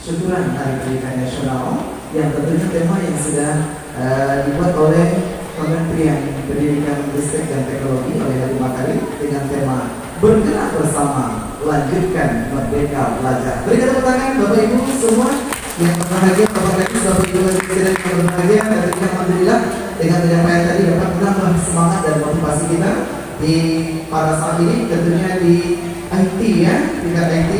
syukuran Hari Pendidikan Nasional yang tentunya tema yang sudah dibuat oleh Kementerian Pendidikan Ristek dan Teknologi oleh Nadiem Makarim dengan tema Bergerak Bersama Lanjutkan Merdeka Belajar. Berikan tepuk tangan Bapak Ibu semua yang berbahagia, Bapak Ibu yang berbahagia, dan alhamdulillah dengan penyampaian tadi dapat menambah semangat dan motivasi kita di pada saat ini. Tentunya di IT ya, tingkat IT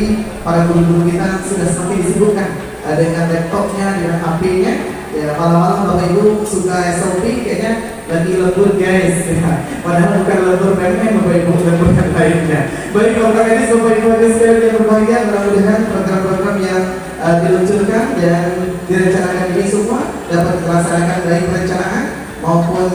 para guru-guru kita sudah semakin disibukkan dengan laptopnya, dengan HP-nya. Ya, malam-malam Bapak Ibu suka SOP kayaknya lagi lembur guys ya. Padahal bukan lembur pemain Bapak Ibu, lembur yang lainnya. Baik Bapak Kadis, Bapak Ibu sekalian yang berbahagia, mudah-mudahan program-program yang diluncurkan dan direncanakan ini semua dapat dilaksanakan baik perencanaan maupun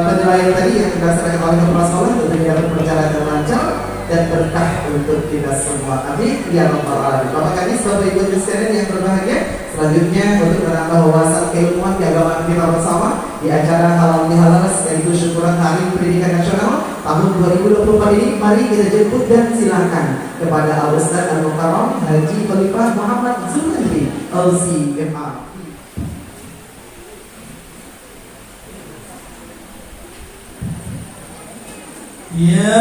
penilaian tadi yang dilaksanakan oleh kepala sekolah tentunya dapat berjalan dengan lancar dan berkah untuk kita semua. Amin ya rabbal alamin. Bapak Kadis, Bapak Ibu sekalian yang berbahagia, selanjutnya untuk menambah wawasan keilmuan keagamaan kita bersama di acara halal bihalal sekaligus syukuran Hari Pendidikan Nasional tahun 2024 ini, mari kita jemput dan silakan kepada Al-Ustaz Al-Mukarram Haji Khalifah Muhammad Zulkifli LCMR. Ya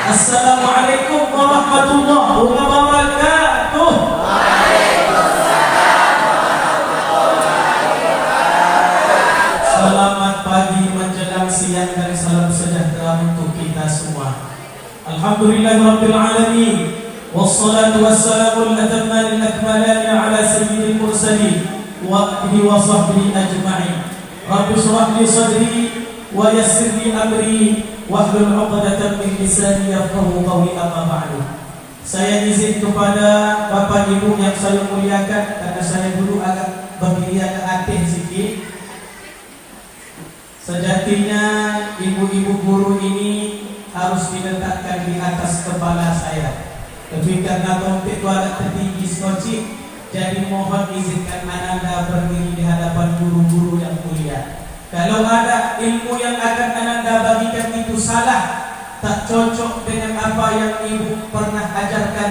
Assalamualaikum warahmatullahi wabarakatuh. Selamat pagi menjelang siang dan salam sejahtera untuk kita semua. Alhamdulillahirabbil alamin. Wassalatu wassalamu al-atamman al-akmalan ala sayyidil mursalin wa alihi wa sahbihi ajma'in. Rabbi shrah li sadri wa yassir li amri wahlul 'uqdatam min lisani yafqahu qawli, amma ba'du. Saya izin kepada Bapak Ibu yang saya muliakan, karena saya dulu agak berdiri agak aneh sedikit. Sejatinya ibu-ibu guru ini harus diletakkan di atas kepala saya. Tapi karena topik itu agak tertinggi sekocik, jadi mohon izinkan Ananda berdiri di hadapan guru-guru yang mulia. Kalau ada ilmu yang akan Ananda bagikan itu salah, tak cocok dengan apa yang ibu pernah ajarkan,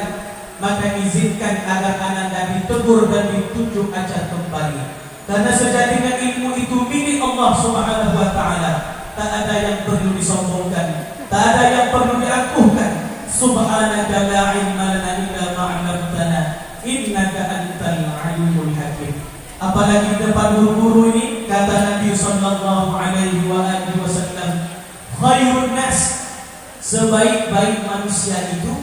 maka izinkan agar Ananda ditegur dan ditunjuk ajar kembali. Karena sejatinya ilmu itu milik Allah Subhanahu wa ta'ala. Tak ada yang perlu disombongkan, tak ada yang perlu diakuhkan. Subhanaka la ilma lana illa ma 'allamtana innaka antal alimul hakim. apalagi depan guru-guru ini. Kata Nabi sallallahu alaihi wasallam, khairun nas, sebaik-baik manusia itu,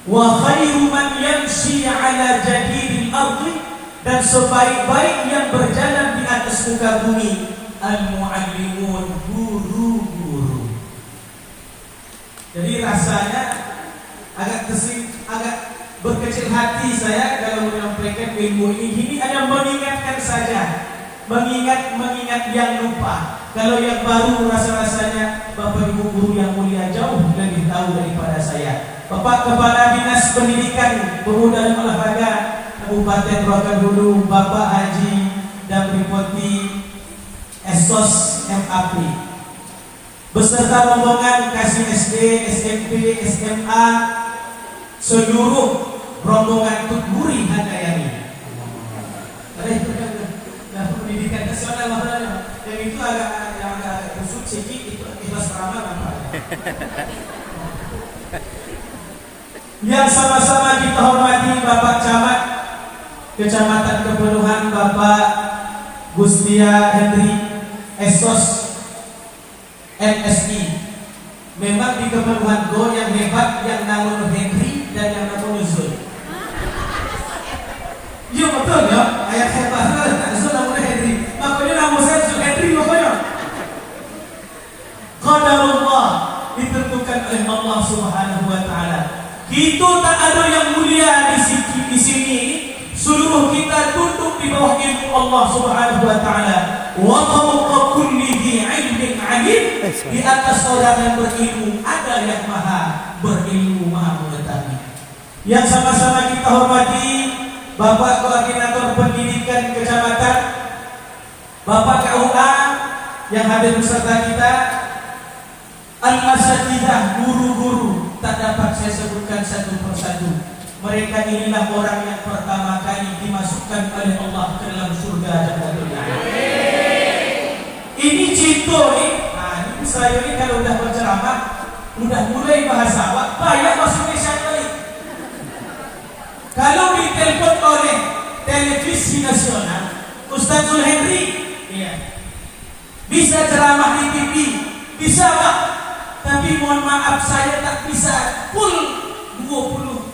wa khairu man yamshi ala jadidil ardi, dan sebaik-baik yang berjalan di atas muka bumi, al-muallimun, guru-guru. Jadi rasanya agak berkecil hati saya kalau menyampaikan ilmu ini hanya mengingatkan saja, mengingat yang lupa. Kalau yang baru rasa-rasanya Bapak Ibu guru yang mulia jauh lebih tahu daripada saya. Bapak Kepala Dinas Pendidikan, Pemuda dan Olahraga Kabupaten Rokan-Hulu, Bapak Haji dan Ripoti Esos MAP, beserta rombongan kasih SD, SMP, SMA, seluruh rombongan Tutburi Handayani. Ada itu kan pendidikan nasional, yang itu agak kusut sedikit, itu ikhlas ramah nampaknya. Yang sama-sama kita hormati Bapak Camat Kecamatan Kepeluhan, Bapak Gustia Hendri Esos MSI. Memang di Kepeluhan Go yang hebat yang namanya Henry dan yang namanya Zul. Iya betul ya, ayat hebat Zul namanya Henry. Makanya nama saya Zul Henry makanya. Qadarullah, ditentukan oleh Allah Subhanahu wa taala. Kita tak ada yang mulia di sini. Seluruh kita tunduk di bawah ilmu Allah Subhanahu wa taala. Wa fawqa kulli dhi 'ilmin 'alim. Di atas orang yang berilmu ada yang maha berilmu, maha mengetahui. Yang sama-sama kita hormati Bapak Koordinator Pendidikan Kecamatan, Bapak KUA yang hadir beserta kita, al-asatidzah, guru-guru, tak dapat saya sebutkan satu persatu. Mereka inilah orang yang pertama kali dimasukkan oleh Allah ke dalam surga Jannatul Na'im. Ini cinta nih. Nah, ini saya ini kalau udah berceramah, udah mulai bahasa awak, banyak masuk Indonesia kali. Kalau ditelepon oleh televisi nasional, Ustaz Zul Henry, iya, bisa ceramah di TV, bisa Pak. Tapi mohon maaf saya tak bisa full 24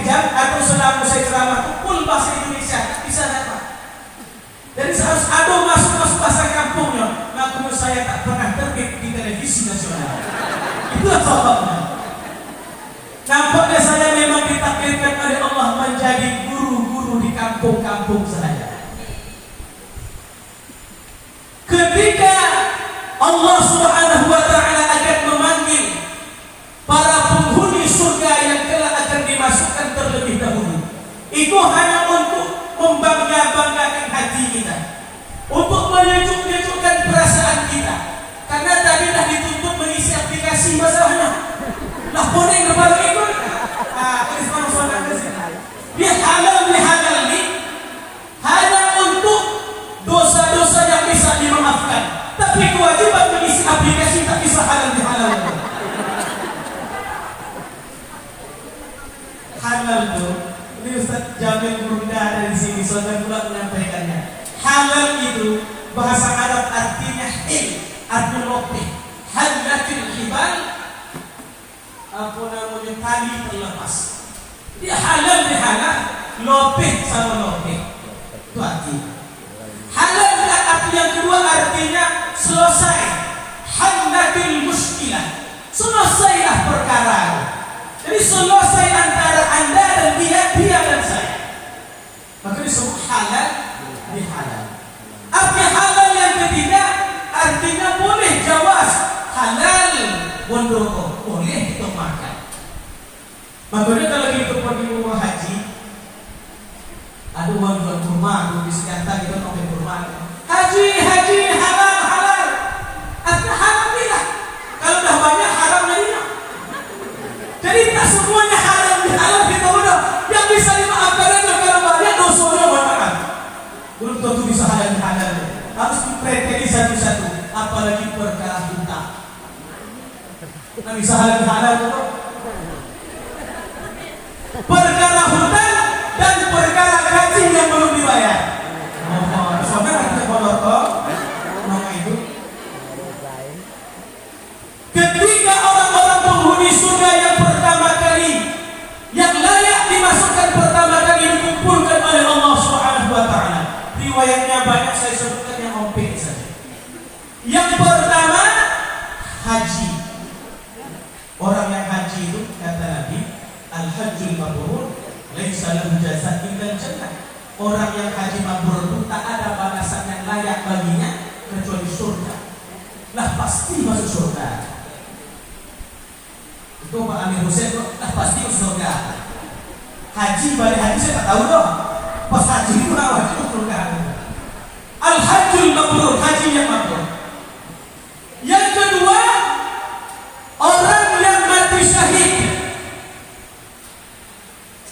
jam atau selama saya ceramah itu full bahasa Indonesia, tak bisa Pak. Jadi harus ada masuk bahasa kampungnya. Makanya saya tak pernah terbit di televisi nasional. Itulah sebabnya. Nampaknya saya memang ditakdirkan oleh Allah menjadi guru-guru di kampung-kampung saja. Ketika Allah Subhanahu wa taala akan memanggil para penghuni surga yang kelak akan dimasukkan terlebih dahulu, itu hanya untuk membangga-banggakan hati kita, untuk menyejuk-nyejukkan perasaan kita. Karena tadi dah dituntut mengisi aplikasi masalahnya. Lah boleh kepada itu. Dia halal ini hanya untuk dosa-dosa yang bisa dimaafkan. Tapi kewajiban mengisi aplikasi tak bisa halal. Halal itu, ini Ustaz Jamil Burunda dari sini, saudara pula menyampaikannya. Halal itu bahasa Arab artinya hil, artinya lopeh. Halatil hibal, apa namanya, tali terlepas. Dia halal di halal, lopeh sama lopeh. Itu artinya. Halal arti yang kedua artinya selesai. Halatil muskilah, selesailah perkara. Jadi selesai antara anda dan dia dan saya. Maka disebut halal di halal. Arti halal yang ketiga artinya boleh, jawaz, halal wondoko, boleh kita makan. Makanya kalau kita pergi rumah haji, ada uang jual kurma, di sekitar kita ngomong kurma. Haji halal. Artinya halal tidak. Kalau dah banyak haram lainnya. Jadi tak semuanya halal kita udah. Yang bisa dimaafkan aja kalau banyak dosanya banyak. Belum tentu bisa halal. Harus dipreteli satu-satu. Apalagi perkara hutang. Nah bisa halal tuh. Perkara hutang dan perkara riwayatnya banyak, saya sebutkan yang ompek saja. Yang pertama, haji. Orang yang haji itu kata Nabi, al-hajjul mabrur laisa lahu jazaa illa jannah. Orang yang haji mabrur itu tak ada balasan yang layak baginya kecuali surga. Lah pasti masuk surga. Itu Pak Amir Hussein kok pasti masuk surga. Haji balik haji saya tak tahu dong. Pas haji itu wajib masuk surga. Al-hajjul mabrur, haji yang mabrur. Yang kedua, orang yang mati syahid.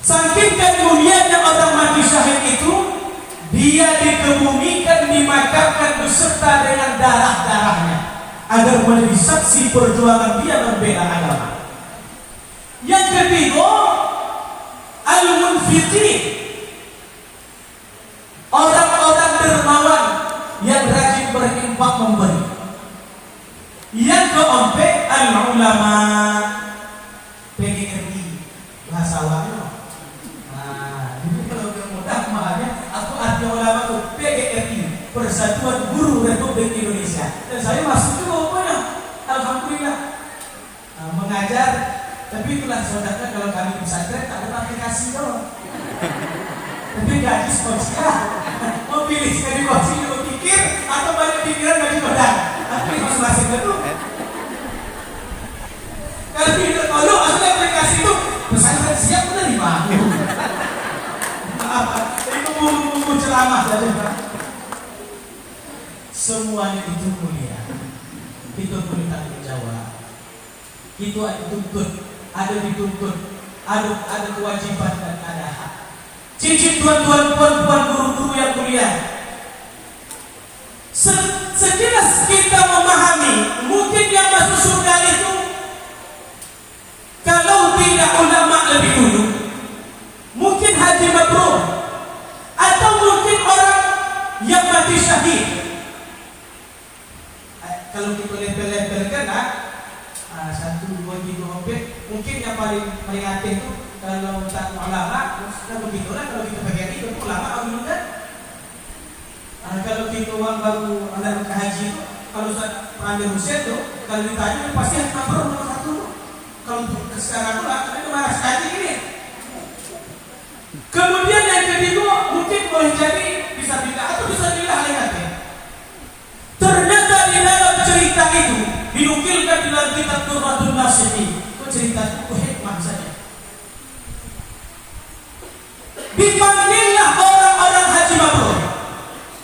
Saking kemuliaannya orang mati syahid itu, dia dikebumikan, dimakamkan beserta dengan darah-darahnya agar menjadi saksi perjuangan dia membela agama. Yang ketiga, al-munfiqin, orang-orang dermawan yang rajin berinfak memberi. Yang keempat, al-ulama, PGRI bahasa awalnya. Nah, jadi kalau yang mudah makanya aku arti ulama itu PGRI, Persatuan Guru Republik Indonesia. Dan saya masuk juga pokoknya, alhamdulillah mengajar. Tapi itulah saudara, kalau kami di pesantren tak ada aplikasi doang. Tapi gaji sponsor, mau pilih sekali kursi mau pikir atau banyak pikiran gaji badan. Tapi masing-masing itu. Kalau tidak kalau ada aplikasi itu pesantren siap menerima. Apa? Itu buku ceramah saja. Semuanya itu mulia. Itu punya tanggung jawab. Itu ada tuntut, ada dituntut, ada kewajiban dan ada hak. Cincin tuan-tuan, puan-puan, guru-guru yang mulia. Sekilas kita memahami, mungkin yang masuk surga itu kalau tidak ulama lebih dulu, mungkin haji mabrur, atau mungkin orang yang mati syahid. Kalau kita level-levelkan, satu, dua, tiga, empat, mungkin yang paling akhir itu kalau tak ulama, sudah begitulah. Kalau kita bagian itu ulama atau dulu kan? Kalau kita orang baru anak haji itu, kalau Amir Hussein itu, kalau ditanya pasti haji mabrur nomor satu. Kalau sekarang itu marah sekali ini. Kemudian yang kedua mungkin boleh jadi bisa bila atau bisa bila hati-hati. Ternyata di dalam cerita itu dinukilkan di dalam kitab Durratun Nasihin. Itu cerita itu hikmah saja. Dipanggillah orang-orang haji mabrur.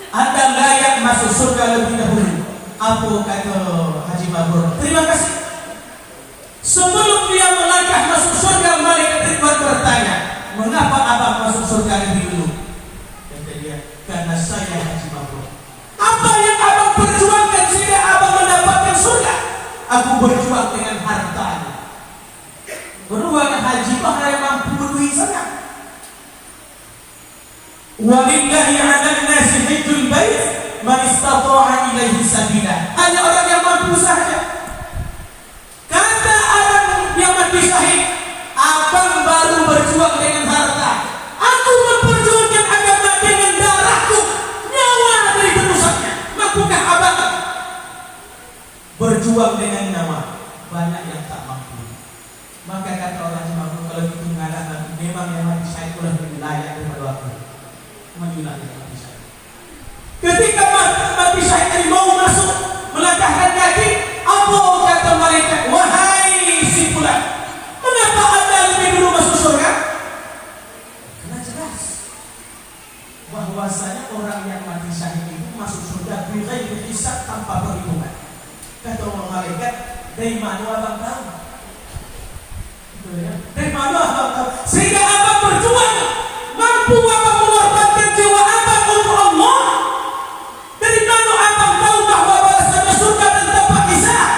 Anda layak masuk surga lebih dahulu. Apa kata haji mabrur? Terima kasih. Sebelum dia melangkah masuk surga, malaikat Ridwan bertanya, mengapa abang masuk surga lebih dulu? Kata dia, karena saya haji mabrur. Apa yang abang perjuangkan sehingga abang mendapatkan surga? Aku berjuang dengan hartanya. Beruang haji itu hanya mampu berduit saja. Walillahi 'alan nasi hajjul bait man istata'a ilaihi sabila. Hanya orang yang mampu saja. Kata orang yang mati syahid, abang baru berjuang dengan harta. Aku memperjuangkan agama dengan darahku, nyawa dari penusaknya. Mampukah abang berjuang dengan nyawa? Banyak yang tak mampu. Maka kata orang yang mampu, kalau itu mengatakan memang yang mati syahid sudah lebih layak daripada aku. Majulah yang mati syahid. Ketika mati syahid tadi mau masuk melangkahkan kaki, apa kata malaikat? Wahai si fulan, kenapa anda lebih dulu masuk surga? Karena jelas bahwasanya orang yang mati syahid itu masuk surga bighairi hisab, tanpa perhitungan. Kata orang malaikat, dari mana abang tahu? Dari mana abang tahu? Sehingga abang berjuang, mampu abang mengorbankan jiwa abang untuk Allah. Dari mana abang tahu bahwa balasannya surga dan tanpa hisab?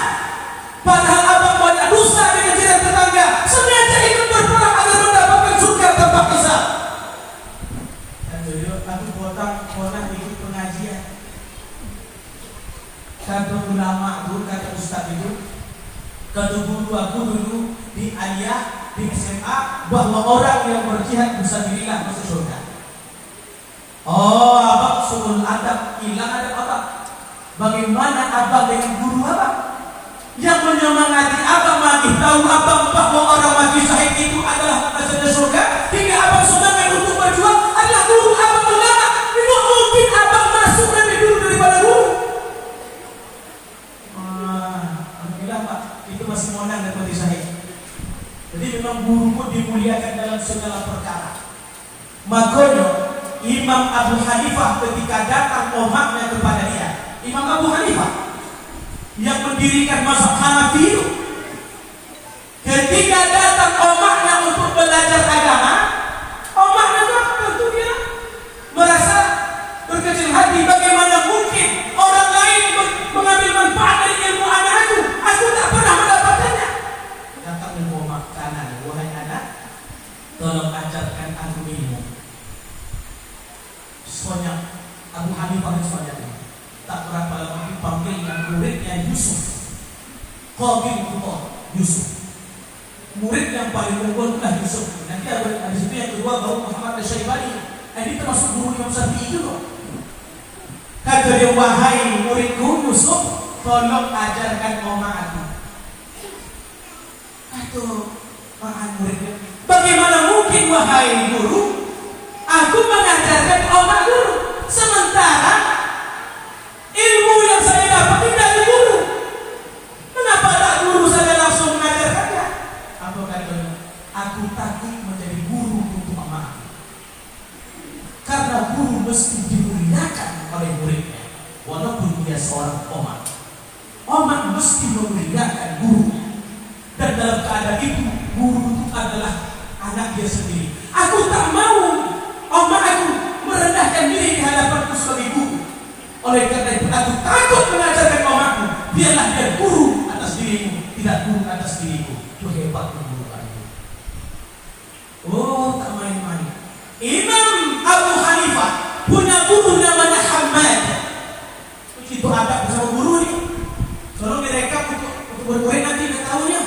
Padahal abang banyak dosa dengan jiran tetangga, sengaja ikut berperang agar mendapatkan surga tanpa hisab. Dan beliau, aku potong ikut pengajian. Kata ulama dulu, kata ustaz itu, kata guru aku dulu di Aliyah, di SMA, bahwa orang yang berjihad fisabilillah masuk surga. Oh, abang suul adab, hilang adab apa? Bagaimana abang dengan guru abang yang menyemangati abang mati, tahu abang bahwa orang mati syahid itu adalah masuk surga, hingga abang semangat untuk berjuang adalah guru abang ulama. Tidak mungkin abang masuk lebih dulu daripada guru. Alhamdulillah Pak, itu masih monang dan mati syahid. Jadi memang guru pun dimuliakan dalam segala perkara. Makanya Imam Abu Hanifah ketika datang omaknya kepada dia, Imam Abu Hanifah yang mendirikan mazhab Hanafi itu, ketika datang omaknya untuk belajar agama, omaknya tentu dia merasa berkecil hati. Bagaimana mungkin orang lain mengambil manfaat dari ilmu anakku? Aku tak pernah mendapatkannya. Datang ilmu omak kanan, wahai anak, tolong ajarkan aku ilmu. Soalnya Abu Hanifah soalnya tak berapa lama dipanggil dengan muridnya Yusuf, Qabil Qutah Yusuf, murid yang paling unggul adalah Yusuf. Nanti ada di situ yang kedua baru Muhammad Asy-Syaibani. Ini termasuk guru Imam Syafi'i juga. Kata dia, wahai muridku Yusuf, tolong ajarkan omak aku. Aduh, wahai muridnya, bagaimana mungkin wahai guru, aku mengajarkan omak guru, sementara ilmu yang saya dapat dari guru. Kenapa tak guru saja langsung mengajarkannya? Apa katanya? Aku takut menjadi guru untuk anak. Karena guru mesti dimuliakan oleh muridnya, walaupun dia seorang omak. Omak mesti memuliakan gurunya. Dan dalam keadaan itu, guru itu adalah anak dia sendiri. Aku tak mau omak aku merendahkan diri di hadapanku sebagai guru. Oleh karena itu aku takut mengajarkan omakku. Biarlah dia guru atas dirimu, tidak guru atas diriku. Itu hebat guru aku. Oh, tak main-main. Imam Abu Hanifah punya guru namanya Hamad. Itu adab bersama guru ini. Kalau direkam untuk murid nanti tidak tahunya.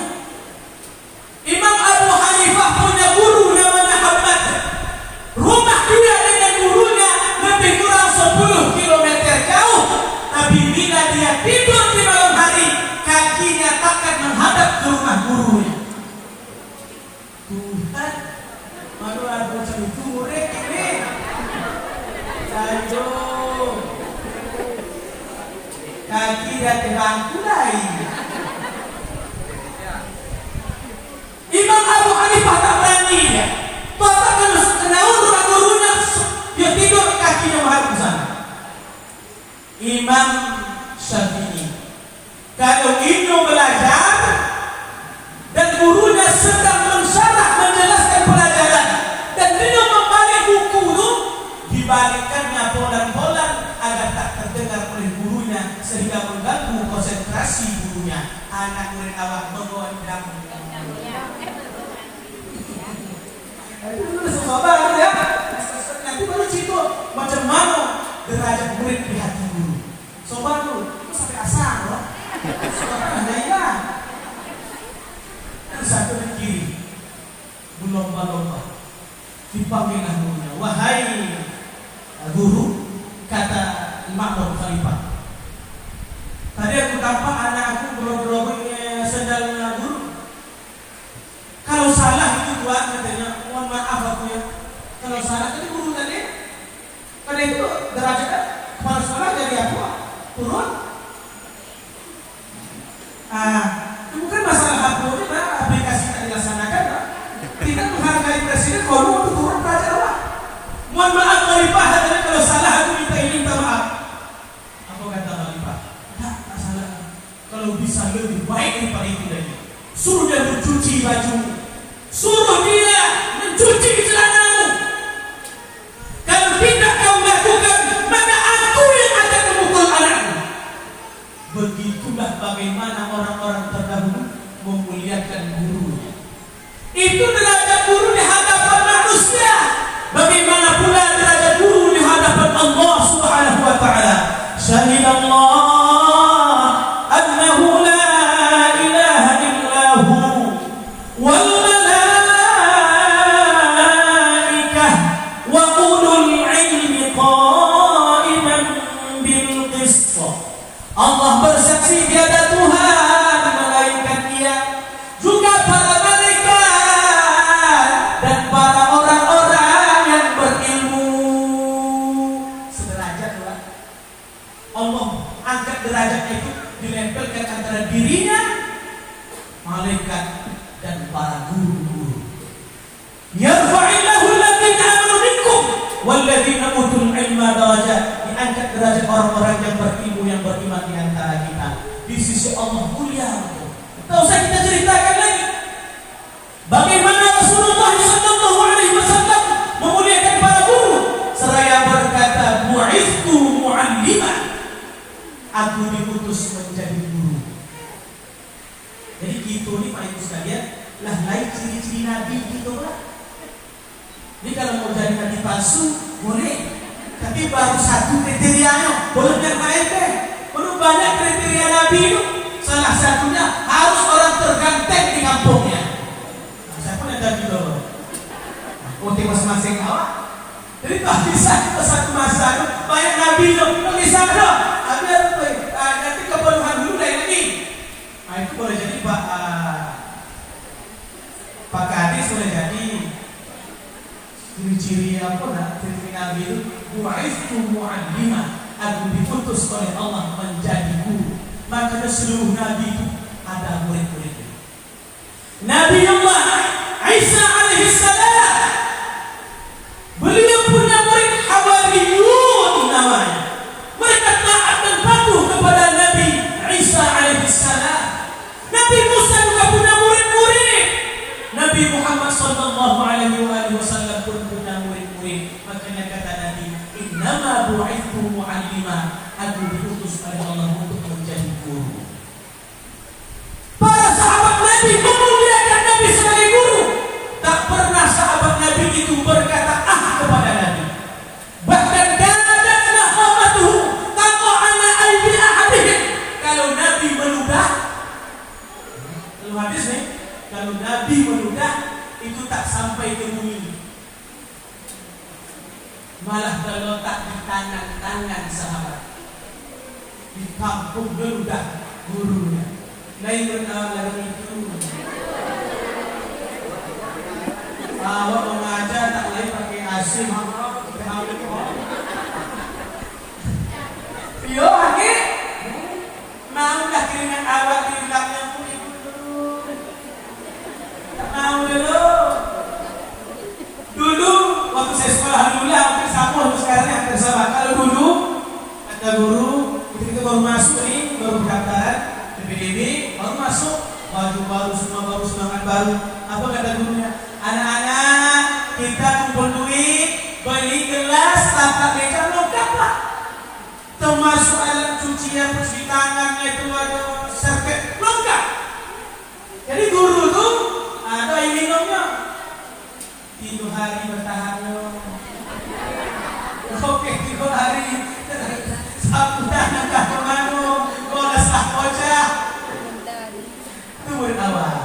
Imam Abu Hanifah punya guru namanya Hamad. Rumah dia dengan gurunya lebih kurang 10 km jauh. Tapi bila dia tidur di malam hari, kakinya takkan menghadap ke rumah gurunya. Tuhan, malu aku cari murid ini. Aduh, kaki dia terangkulai. Imam Abu Hanifah tak berani dia. Total kena rumah gurunya, dia tidur kakinya menghadap ke sana. Imam Syafi'i, kalau ingin belajar dan gurunya sedang mensyarah menjelaskan pelajaran dan dia membalik buku itu, dibalikkannya bolan-bolan agar tak terdengar oleh gurunya sehingga mengganggu konsentrasi gurunya. Anak murid awak membawa drum. Sabar ya. Nanti baru situ macam mana derajat murid di hati guru. Sobat dulu, itu sampai asal loh. Sobat ya. Dan satu di kiri, berlomba-lomba dipanggil gurunya. Wahai guru, kata Imam Abu Hanifah, tadi aku tampak anak aku berobok-obok sendalnya guru. Kalau salah itu Tuhan, katanya, mohon maaf aku ya. Kalau salah tadi guru tadi, karena itu derajatnya kepala sekolah dari aku turun. Itu bukan masalah hapus, aplikasi tak dilaksanakan. Tidak menghargai presiden, kalau untuk turun derajat Allah. Mohon maaf Khalifah, katanya kalau salah aku minta maaf. Apa kata Khalifah? Tak salah. Kalau bisa lebih orang-orang yang berilmu yang beriman di antara kita. Di sisi Allah mulia. Tak usah kita ceritakan lagi bagaimana Rasulullah sallallahu alaihi wasallam memuliakan para guru. Seraya berkata, "Bu'ithtu mu'alliman." Aku diutus menjadi guru. Jadi gitu nih Pak Ibu sekalian, lah lain ciri-ciri Nabi gitu lah. Ini kalau mau jadi Nabi palsu boleh, tapi baru satu kriterianya, boleh yang lain deh. Perlu banyak kriteria Nabi itu. Salah satunya harus orang terganteng di kampungnya. Nah, saya pun ada juga. Oke masing-masing awak. Jadi tak bisa kita satu masa itu banyak Nabi itu, tak bisa dong. Nanti keperluan dulu lain lagi. Nah itu boleh jadi Pak Kadis boleh jadi ciri-ciri apa nak? Ciri Nabi itu bu'ithtu mu'allimah. Aku diputus oleh Allah menjadi guru. Maka seluruh Nabi itu ada murid-muridnya. Nabi Allah Isa alaihi salam, beliau punya murid Hawariyun namanya. Mereka taat dan patuh kepada Nabi Isa alaihi salam. Nabi Musa juga punya murid-murid. Nabi Muhammad sallallahu alaihi wasallam pun punya murid-murid. Makanya kata Nabi, "Innama bu'ithtu mu'allimah." Aku diutus oleh Allah untuk menjadi guru. Para sahabat Nabi memuliakan Nabi sebagai guru. Tak pernah sahabat Nabi itu berkata kepada Nabi. Bahkan kadang-kadang ummatuhu taqa'ana aydi ahadihim. Kalau Nabi meludah, kalau hadis nih, kalau Nabi meludah itu tak sampai ke bumi, malah terletak di tangan-tangan sahabat. Di kampung meludah gurunya. Lain bernalar itu. Awak mengajar tak lain pakai asim. Yo, lagi mau dah keringat awak di belakangnya pun ibu dulu. Tak mau dulu. Dulu waktu saya sekolah dulu lah, mungkin sama sekarang yang bersama. Kalau dulu kata guru, kita baru masuk nih, baru pendaftaran PPDB, baru masuk, baju baru, semua baru, semangat baru. Apa kata gurunya? Anak-anak, kita kumpul duit, beli gelas, tapak meja, lengkap lah. Termasuk alat cucian, cuci tangannya itu ada servet, lengkap. Jadi guru tuh ada yang minumnya. 3 hari bertahan loh. Oke, 3 hari. Sabtu dan kemana? Golas bocah. Itu murid awal.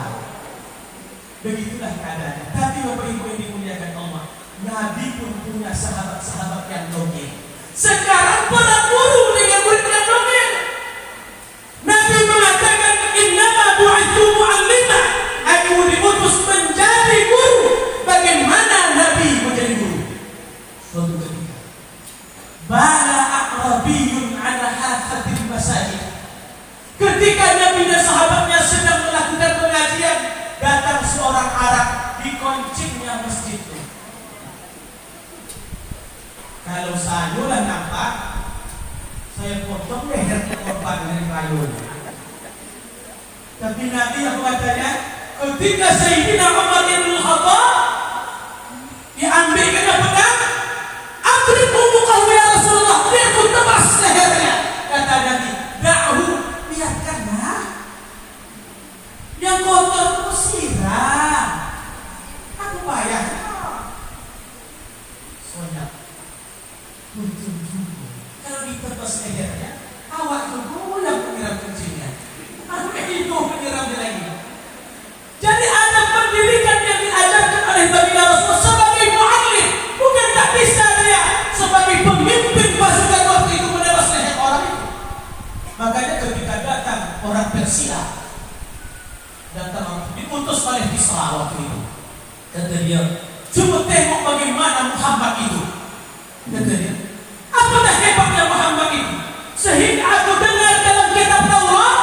Begitulah keadaannya. Tapi Bapak Ibu yang dimuliakan Allah, Nabi pun punya sahabat-sahabat yang logik. Sekarang para guru dengan murid yang logik. Nabi mengatakan, "Innama bu'ithtu mu'allimah." Aku diutus menjadi guru. Bagaimana Nabi menjadi guru? Suatu ketika, bala aqrabiyun ala hafatil masajid. Ketika Nabi dan sahabatnya sedang melakukan pengajian, datang seorang Arab di koncingnya masjid itu. Kalau saya lah nampak, saya potong leher korban dari kayu. Tapi Nabi apa katanya? Ketika Sayyidina Umar bin Khattab diambilkannya pedang, "Adrib umuqahu ya Rasulullah." Dia pun tebas lehernya. Kata Nabi, "Da'hu, biarkanlah. Yang kotor itu siram. Aku bayar." Soalnya kalau ditebas lehernya, awak dulu yang menyiram kencingnya. Aku itu menyiram lagi. Jadi ada pendidikan yang diajarkan oleh baginda Rasul sebagai mu'allim. Bukan tak bisa dia sebagai pemimpin pasukan waktu itu menebas leher orang itu. Makanya ketika datang orang Persia, datang diutus oleh Kisra waktu itu, kata dia, "Coba tengok bagaimana Muhammad itu." Kata dia, "Apakah hebatnya Muhammad itu? Sehingga aku dengar dalam kitab Taurat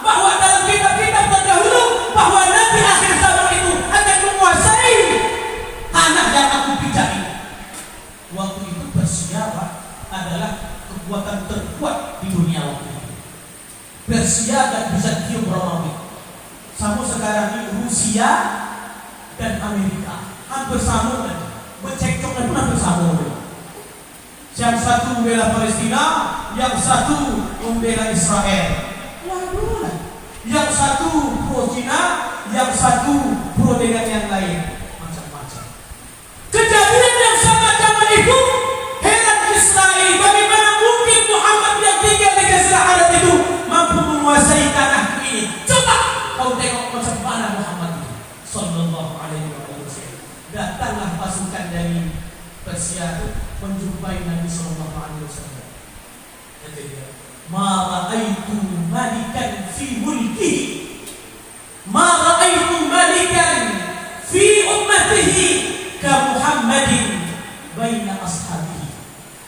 bahwa dalam kitab-kitab terdahulu bahwa Nabi akhir zaman itu akan menguasai tanah yang aku pijak ini." Waktu itu Persia, Pak, adalah kekuatan terkuat di dunia waktu itu. Persia dan Bizantium Romawi. Sama sekarang ini Rusia dan Amerika hampir sama saja. Bercekcoknya pun hampir sama. Yang satu membela Palestina, yang satu membela Israel. Waduh, yang satu pro Cina, yang satu pro dengan yang lain. Macam-macam. Kejadian yang sama zaman itu, heran Israel. Bagaimana mungkin Muhammad yang tinggal di Jazirah Arab itu mampu menguasai tanah ini? Coba kau tengok macam mana Muhammad itu. Sallallahu alaihi wasallam. Datanglah pasukan dari Persia itu menjumpai Nabi sallallahu alaihi wasallam. Kata dia, "Ma ra'aitu malikan fi mulkihi, ma ra'aitu malikan fi ummatihi ka Muhammadin baina ashabihi."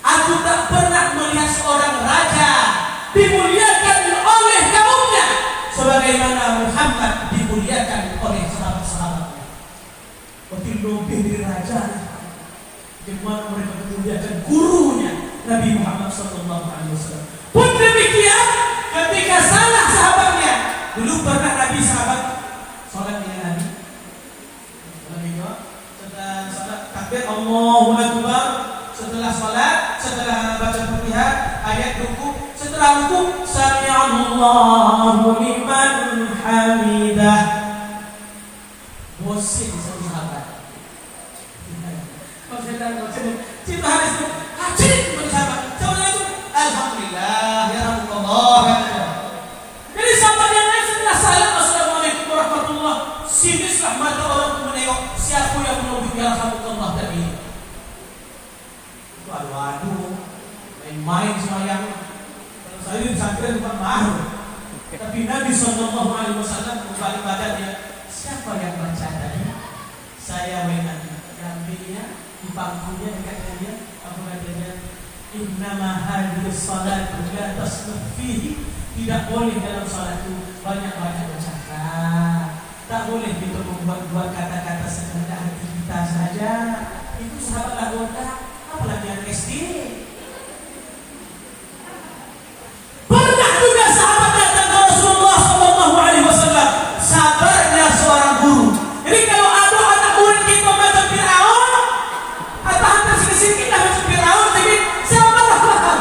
Aku tak pernah melihat seorang raja dimuliakan oleh kaumnya sebagaimana Muhammad dimuliakan oleh sahabat-sahabatnya. Berarti lebih dari raja. Bagaimana mereka memuliakan gurunya Nabi Muhammad SAW. Pun demikian ketika salah sahabatnya. Dulu pernah Nabi sahabat sholat dengan Nabi. Setelah sholat takbir Allahu Akbar. Setelah sholat, setelah baca Fatihah, ayat ruku, setelah ruku Sami'allahu liman hamidah. Bosin satu sahabat. Cinta hadis itu hajin bersahabat. Sebenarnya itu alhamdulillah ya Rasulullah. Jadi sahabat yang lain setelah salam assalamualaikum warahmatullah, sinislah mata orang untuk menengok siapa yang menyebut ya Rasulullah tadi. Waduh, main-main semayang. Kalau saya di pesantren bukan malu. Tapi Nabi Sallallahu Alaihi Wasallam kembali badannya. Siapa yang baca tadi? Saya Nabi. Nabinya di pangkunya dekat dia. Apa katanya? Innama hadhihi salat la tasmah fihi. Tidak boleh dalam salat itu banyak-banyak bercakap. Tak boleh kita membuat-buat kata-kata sekehendak hati kita saja. Itu sahabat anggota. Apalagi yang SD. Pernah juga sahabat datang ke Rasulullah Sallallahu Alaihi Wasallam. Sabarnya seorang guru. Jadi kalau ada anak murid kita macam Fir'aun, atau hantar sedikit lah macam Fir'aun, tapi sabarlah.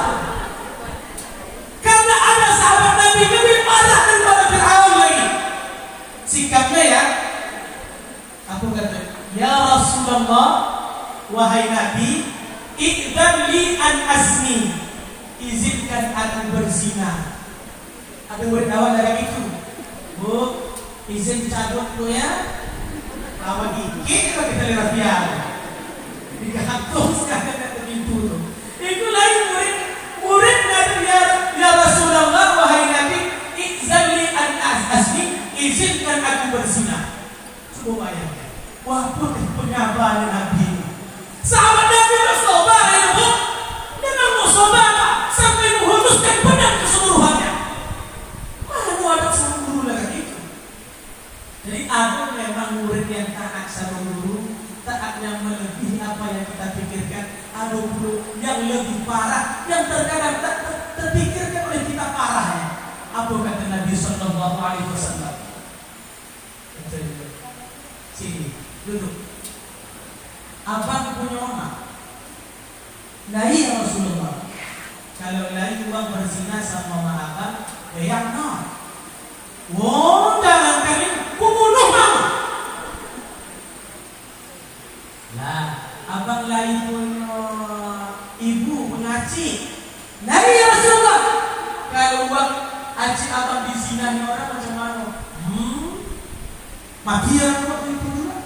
Karena ada sahabat Nabi lebih parah daripada Fir'aun lagi. Sikapnya ya. Aku kata, ya Rasulullah, wahai Nabi, idzan li an asmi, izinkan aku berzina. Ada murid awal dari itu. Bu, izin caduk tu ya. Awak gigit kalau kita lihat dia. Digantung sekarang ada pintu tu. Itu lain murid kata ya Rasulullah, wahai Nabi, idzan li an asmi, izinkan aku berzina. Coba bayangkan. Wah, penyabaran Nabi. Sahabat Nabi bersobar ya Bu. Dengan bersobar sampai menghunuskan pedang keseluruhannya. Mana ada sama guru lagi itu. Jadi aku memang murid yang taat sama guru, taatnya melebihi apa yang kita pikirkan. Ada guru yang lebih parah, yang terkadang tak terpikirkan oleh kita parahnya. Apa kata Nabi Sallallahu Alaihi Wasallam? Sini, duduk. Abang punya anak. Nah iya Rasulullah. Kalau lagi uang berzina sama mama abang, yang no. Oh, jangan kali membunuh mama. Nah, abang lagi punya ibu mengaci. Nah iya Rasulullah. Kalau uang aci abang dizinani orang macam mana? Mati ya waktu itu juga.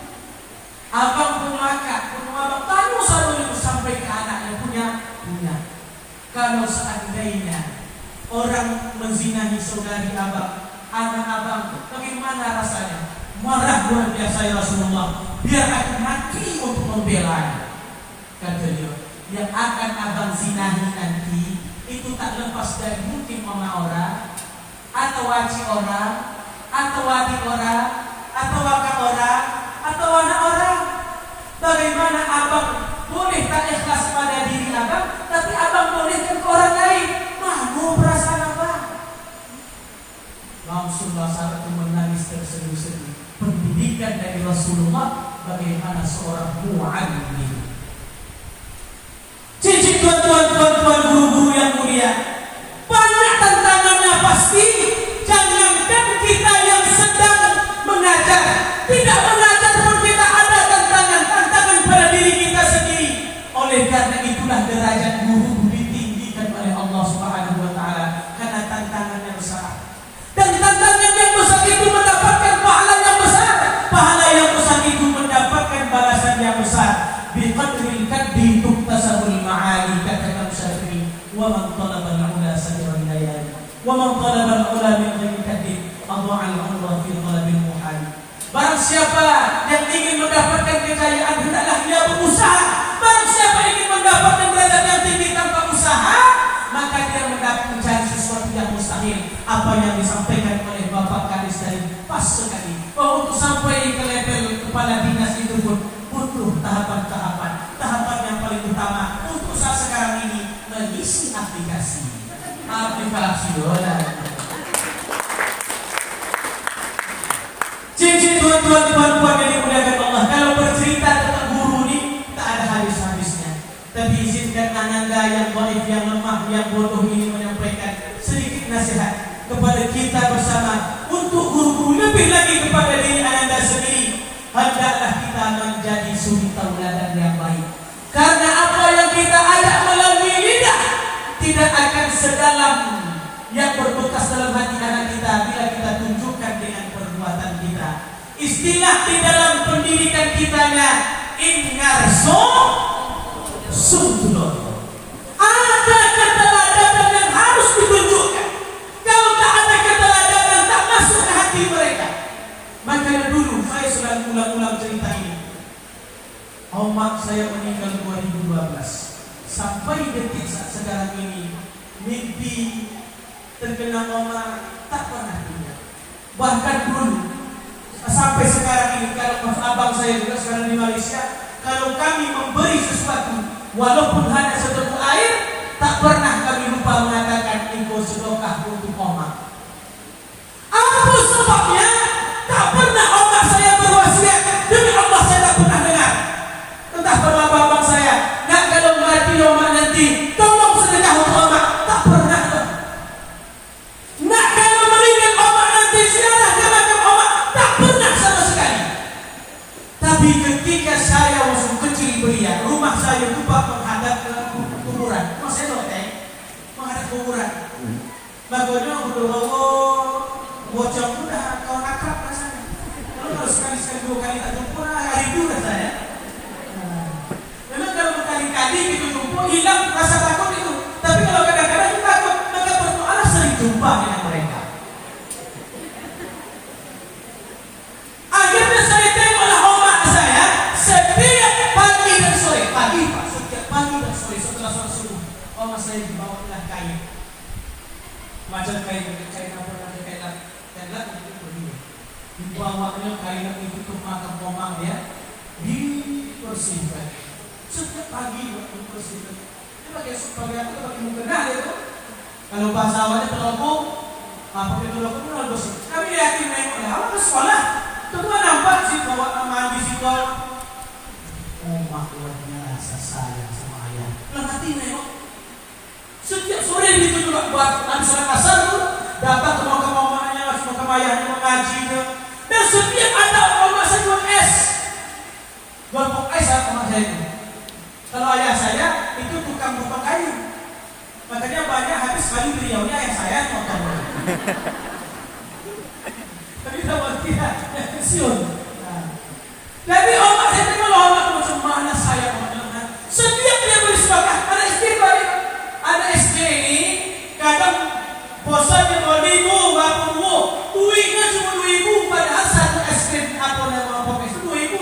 Abang punya akak, punya abang, kamu selalu sampai ke anaknya punya. Kalau seandainya orang menzinahi saudari abang, anak abang, bagaimana rasanya? Marah luar biasa ya Rasulullah. Biar aku mati untuk membela. Kata dia, yang akan abang zinahi nanti itu tak lepas dari mungkin mama orang, atau waci orang, atau adik orang, atau kakak orang, atau anak orang. Bagaimana abang boleh tak ikhlas pada diri abang, tapi abang boleh bagaimana seorang mu'allim. Cincin tuan-tuan guru-guru yang mulia, banyak tantangannya pasti. Jangankan kita yang sedang mengajar, tidak mengajar pun kita ada tantangan pada diri kita sendiri. Oleh karena itulah derajat guru ditinggikan oleh Allah Subhanahu wa taala karena tantangannya besar. Dan tantangan yang besar itu mendapatkan pahala yang besar. Pahala yang besar itu mendapatkan balasan yang besar. Biqadril kaddi tuktasabul ma'ali, kata Imam Syafi'i, wa man talaba al-ula sabira layali wa man talaba al-ula min ghairi kaddi adha'a al-umra fi talabil muhal. Barang siapa yang ingin mendapatkan kejayaan, hendaklah dia berusaha. Barang siapa ingin mendapatkan derajat yang tinggi tanpa usaha, maka dia mencari sesuatu yang mustahil. Apa yang disampaikan oleh Bapak Kadis tadi pas sekali, bahwa untuk sampai ke level kepala dinas itu pun butuh tahapan-tahapan. Tahapan yang paling utama untuk saat sekarang ini mengisi aplikasi. Cincin tuan-tuan yang dimuliakan Allah, kalau bercerita tentang guru ini tak ada habis-habisnya. Tapi izinkan ananda yang dhaif, yang lemah, yang bodoh ini menyampaikan sedikit nasihat kepada kita bersama untuk guru-guru, lebih lagi kepada diri ananda sendiri. Hendaklah kita menjadi suri tauladan yang baik. Karena apa yang kita ajak melalui lidah tidak akan sedalam yang berbekas dalam hati anak kita bila kita tunjukkan dengan perbuatan kita. Istilah di dalam pendidikan kitanya ingarso sumtulon. Ada keteladanan yang harus ditunjukkan. Kalau tak ada keteladanan, tak masuk ke hati mereka. Makanya dulu saya sudah ulang-ulang cerita ini. Omak saya meninggal 2012. Sampai detik saat sekarang ini, mimpi terkena omak tak pernah ingat. Bahkan dulu sampai sekarang ini, kalau abang saya juga sekarang di Malaysia, kalau kami memberi sesuatu walaupun hanya seteguk air, tak pernah kami lupa mengatakan engkau sedekah untuk omak. Apa sebabnya? Tak pernah omak saya berwasiat. Demi Allah saya tak pernah dengar. Entah pada abang saya, nak kalau mati omak nanti tolong sedekah untuk omak. Tak pernah. Nak kalau meninggal omak nanti sialah ke makam omak. Tak pernah sama sekali. Tapi ketika saya masih kecil belia, rumah saya lupa menghadap ke kuburan. Rumah saya loteng menghadap kuburan. Makanya bocor udah kawan akrab rasanya. Kalau sekali-sekali 2 kali tak jumpa, rindu dah saya. Memang kalau berkali-kali kita jumpa, hilang rasa takut itu. Tapi kalau kadang-kadang kita takut, maka berdoalah sering jumpa dengan mereka. Akhirnya saya tengoklah omak saya setiap pagi dan sore. Setiap pagi dan sore setelah sholat subuh, omak saya dibawalah kain. Macam kain apa namanya, kain lat itu berdua. Dibawanya kain itu ke makam omang dia, dibersihkan. Setiap pagi waktu bersihkan. Dia pakai pakai mukena dia tu. Kalau bahasa awalnya terlopong, pakai terlopong itu harus bersih. Kami yakin nengok lah, awak ke sekolah, tuan nampak sih bawa mandi situ. Omak luar biasa sayang sama ayah. Dalam hati nengok. Setiap sore itu juga buat habis sholat asar tu datang ke makam omaknya, makam ayahnya mengaji dia. Dan setiap ada omak saya jual es. Jual pok es omak saya itu. Kalau ayah saya itu tukang potong kayu. Makanya banyak habis kayu beliaunya ayah saya potong. Tapi tak dia pensiun. Jadi omak saya itu kalau omak macam mana saya omak. Setiap dia beri sedekah ada istighfar. Ada SD ini kadang bosannya 2.000 berapa duitnya cuma 2.000, padahal satu es krim apa nama pokoknya itu 2.000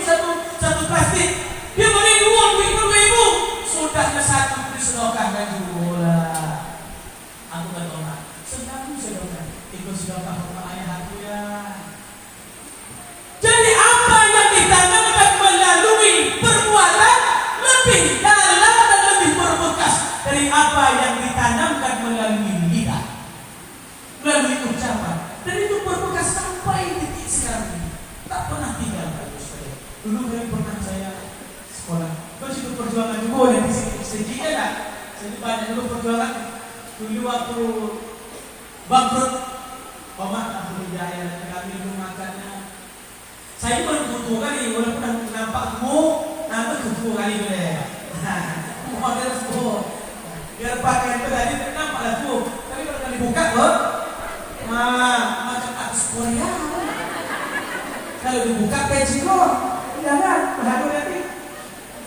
satu plastik. Dia beli 2.000 sudahnya satu beri sedekah dan juga. Aku berdoa senang sedekah ikut sedekah rumah ayah aku ya. Jadi apa yang ditanamkan melalui perbuatan lebih dalam dan lebih berbekas dari apa yang ditanamkan melalui lidah, melalui ucapan, dan itu berbekas sampai detik sekarang ini, tak pernah tinggal. Dulu kami Jadi banyak dulu perjuangan. Dulu waktu bangkrut, Omak aku dijaya kami itu makannya. Saya pun butuh kali, walaupun nampak gemuk, nampak butuh kali boleh. Model tuh, biar pakaian itu tadi nampak tuh. Tapi kalau kali buka loh, macam artis Korea. Kalau dibuka peci kok, jangan bahagia nanti.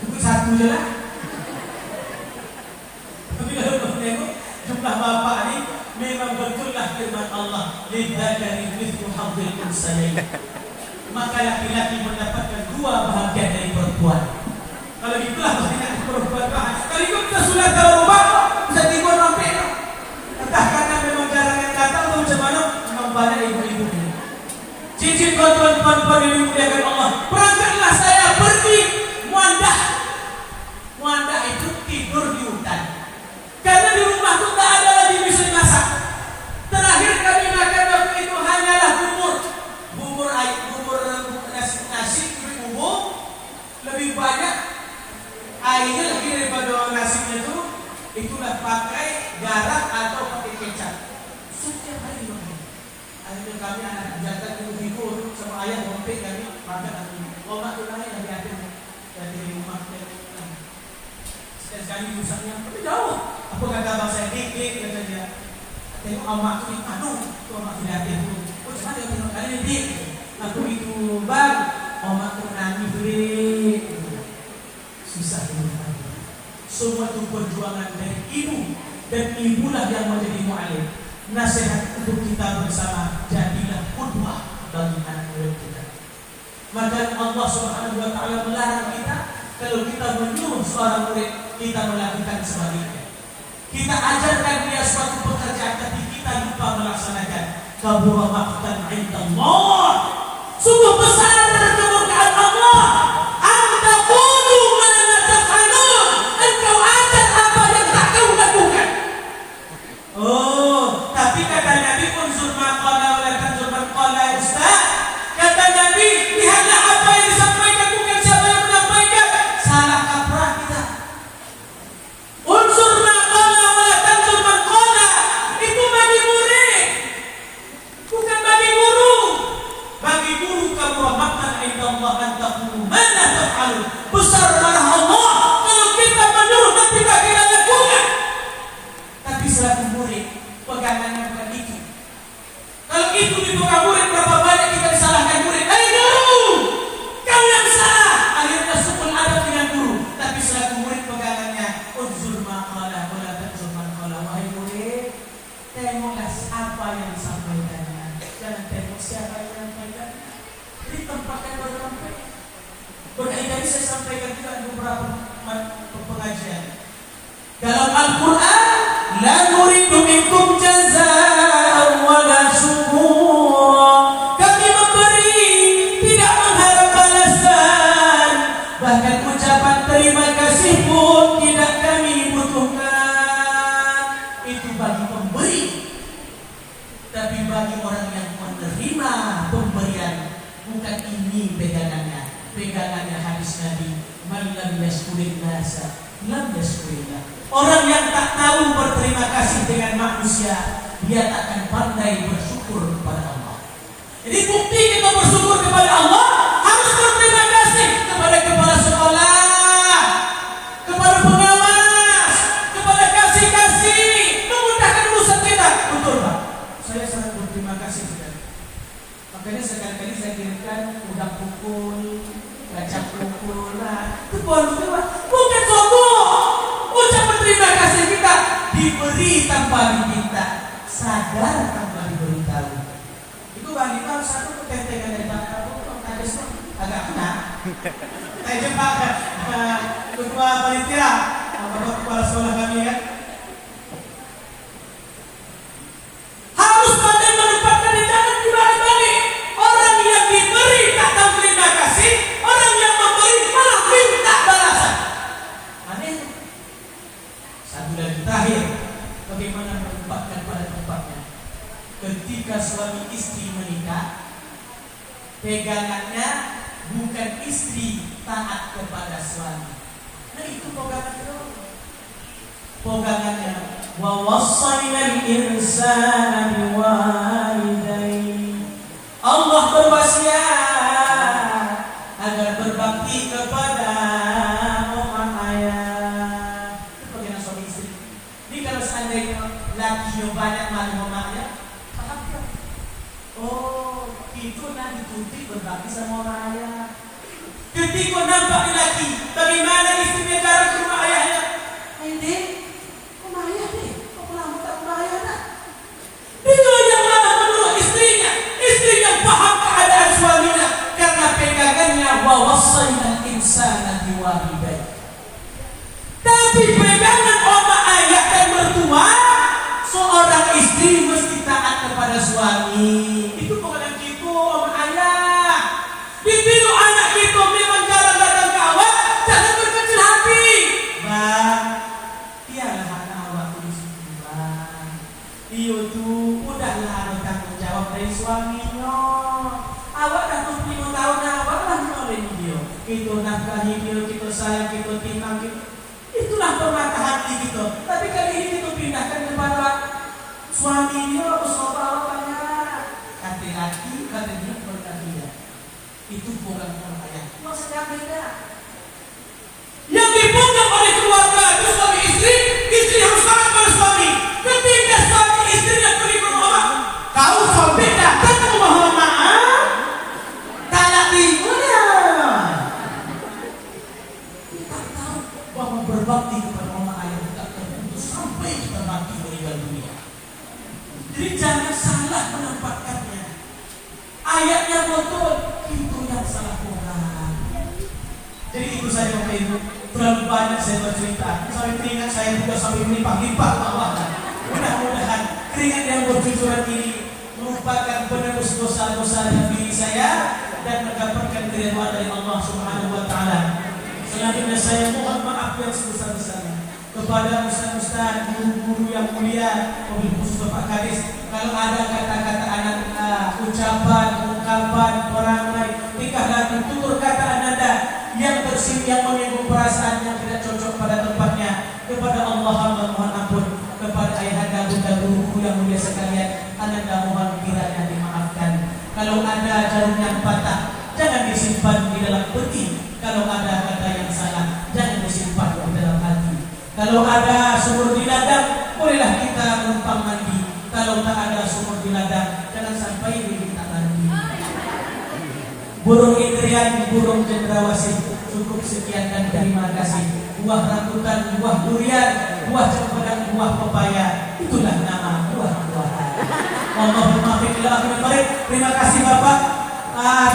Buku satu je lah. Tapi kalau menengok jumlah bapak ni memang betullah firman Allah, lidzakari mithlu hadzil unsayain. Maka laki-laki mendapatkan dua bahagian dari perempuan. Kalau itulah banyak perempuan bahagia. Kalau itu kita sudah tahu rumah, bisa timbul sampai. Entah karena memang jarang yang datang atau macam mana, memang banyak ibu-ibu ini. Cincin tuan-tuan yang dimuliakan Allah, berangkatlah saya pergi muandah. Muandah itu tidur di hutan. Karena di rumah itu tak ada lagi mesin masak. Terakhir kami makan waktu itu hanyalah bubur nasi bubur, lebih banyak airnya lagi daripada nasinya itu. Itulah pakai garam atau pakai kecap. Setiap hari makan. Akhirnya kami anak jaga ibu sama ayah ngompet kami makan. Omak tu lain lagi ada dari rumah sekali rusaknya, tapi jauh. Apa kata abang saya, dik, kata dia, tengok amak tu, tu amak tidak ada tu. Oh, cuma dia tengok kali ni, dik. Aku itu, bang, amak tu nangis, dik. Susah ini. Semua itu perjuangan dari ibu, dan ibulah yang menjadi mu'alim. Nasihat untuk kita bersama, jadilah qudwah bagi anak murid kita. Maka Allah Subhanahu wa taala melarang kita kalau kita menyuruh seorang murid, kita melakukan sebaliknya. Kita ajarkan dia suatu pekerjaan tapi kita lupa melaksanakan. Kabura maqtan 'inda Allah. Sungguh besar kemurkaan Allah. Anta qulu ma la taf'alun. Engkau ajar apa yang tak kau lakukan. Oh, tapi kata Nabi unsur ma qala wa la tanzur man qala ya ustaz. Kata Nabi, lihatlah apa yang disampaikan bukan siapa yang menyampaikan. Salah kaprah kita. Unsur ma qala wa la tanzur man qala. Itu bagi murid, bukan bagi guru. Bagi guru kamu rahmatan inda Allah an taqulu ma la taf'alun. Besar marah Allah kalau kita menyuruh dan tidak kita lakukan. Tapi selaku murid, pegangannya bukan itu. Kalau itu dipegang murid, berapa banyak kita disalahkan murid. Hai guru, kau yang salah. Akhirnya sukul adab dengan guru. Tapi selaku murid pegangannya udzur maqala wa la tanzur man qala. Wahai murid, tengoklah apa yang disampaikannya. Jangan tengok siapa yang menyampaikan. Jadi tempatkan bersampai. Berkali-kali saya sampaikan juga di beberapa pengajian. Dalam Al-Quran, la nuridu minkum jazaa wa la syukura. Kami memberi, tidak mengharap balasan. Bahkan ucapan terima kasih pun tidak kami butuhkan. Itu bagi pemberi. Tapi bagi orang yang menerima pemberian, bukan ini pegangannya. Pegangannya hadis Nabi, man lam yashkurin nasa lam yashkurillah. Orang yang tak tahu berterima kasih dengan manusia, dia tak akan pandai bersyukur kepada Allah. Jadi bukti kita bersyukur kepada Allah, harus berterima kasih kepada kepala sekolah, kepada pengawas, kepada kasih-kasih, memudahkan urusan kita. Betul Pak? Saya sangat berterima kasih sekali. Makanya sekali-kali saya kirimkan udang pukul, kacang pukul, itu bonus Pak. Bukan sogok. Ucapan terima kasih kita diberi tanpa diminta, sadar tanpa diberitahu. Itu bang Imam satu ketentengan dari Pak Prabowo, hadis agak kena. Saya jumpa ketua panitia, bapak kepala sekolah kami kan. Harus pandai menempatkan di jangan dibalik-balik. Orang yang diberi tak tahu terima kasih, orang yang memberi malah minta balasan. Aneh. Satu lagi terakhir, bagaimana menempatkan pada tempatnya. Ketika suami istri menikah, pegangannya bukan istri taat kepada suami. Nah itu pegangan dulu. pegangannya. Wa wassaynal insana biwalidayhi. Allah berwasiat agar berbakti kepada mama ayah. Itu bagaimana suami istri. Ini kalau seandainya lakinya banyak malu mamanya, paham tak? Oh, itu nanti dituntut berbakti sama orang ayah. Ketika nampak lelaki, bagaimana istrinya jarang ke rumah ayahnya? Ente, rumah ayah deh, kok pulang tak rumah ayah nak? Dia yang lama menurut istrinya, istri yang paham keadaan suaminya, karena pegangannya wa wassaynal insana biwalidayhi. Tapi pegangan oma ayah dan mertua, seorang istri mesti taat kepada suami. Itu bukan gitu, oma ayah. Ditiru anak itu memang jarang datang ke awak, jangan berkecil hati. Bang, tiada anak awak di situ, bang. Iyo tu, udahlah ada tanggung jawab dari suaminya. Awak dah 25 tahun awak lah oleh dia. Itu nafkahi dia, kita sayang, kita timang, kita. Itulah permata hati kita. Tapi kali ini kita pindahkan kepada suaminya, usahawannya. Hati-hati, kata dia berkata. Itu bukan orang ayah. Maksudnya beda. Yang dipegang oleh keluarga itu suami istri, istri harus taat pada suami. Ketika suami istrinya pergi ke rumah, kau sampai datang ke rumah maaf, tak timurnya. Kita tahu bahwa berbakti kepada mama ayah tidak terputus sampai kita mati meninggal dunia. Jadi jangan salah menempatkannya. Ayatnya betul, itu yang salah orang. Jadi itu saya Bapak Ibu, terlalu banyak saya bercerita. Sampai keringat saya juga sampai melimpah-limpah bawah. Mudah-mudahan keringat yang bercucuran ini merupakan penebus dosa-dosa dalam diri saya dan mendapatkan keridhaan dari Allah Subhanahu wa taala. Selanjutnya saya mohon maaf yang sebesar-besarnya kepada ustaz-ustaz, guru-guru yang mulia, mobil khusus Bapak Kadis. Kalau ada kata-kata anak, ucapan, ungkapan, perangai, tingkah laku, tutur kata ananda yang yang menyinggung perasaan yang tidak cocok pada tempatnya, kepada Allah hamba mohon ampun. Kepada ayahanda, bunda, guru yang mulia sekalian, ananda mohon kiranya dimaafkan. Kalau ada jarum yang patah, jangan disimpan di dalam peti. Kalau ada kata yang salah, jangan disimpan di dalam hati. Kalau ada sumur di ladang, bolehlah kita menumpang mandi. Kalau tak ada sumur di ladang, jangan sampai kita mandi. Burung Indrian, burung cendrawasih. Cukup sekian dan terima kasih. Buah rambutan, buah durian, buah cempedak, buah pepaya, itulah nama buah-buahan. Allahumma muwaffiq ila aqwamit thoriq. Terima kasih Bapak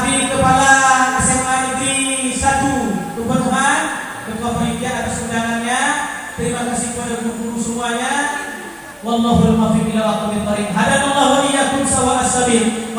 di Kepala SMA Negeri 1 Tuban, Ketua Panitia atas undangannya. Terima kasih kepada guru-guru semuanya. Wallahul muwaffiq ila aqwamit thoriq. Hadanallahu wa iyyakum sawa'as sabil.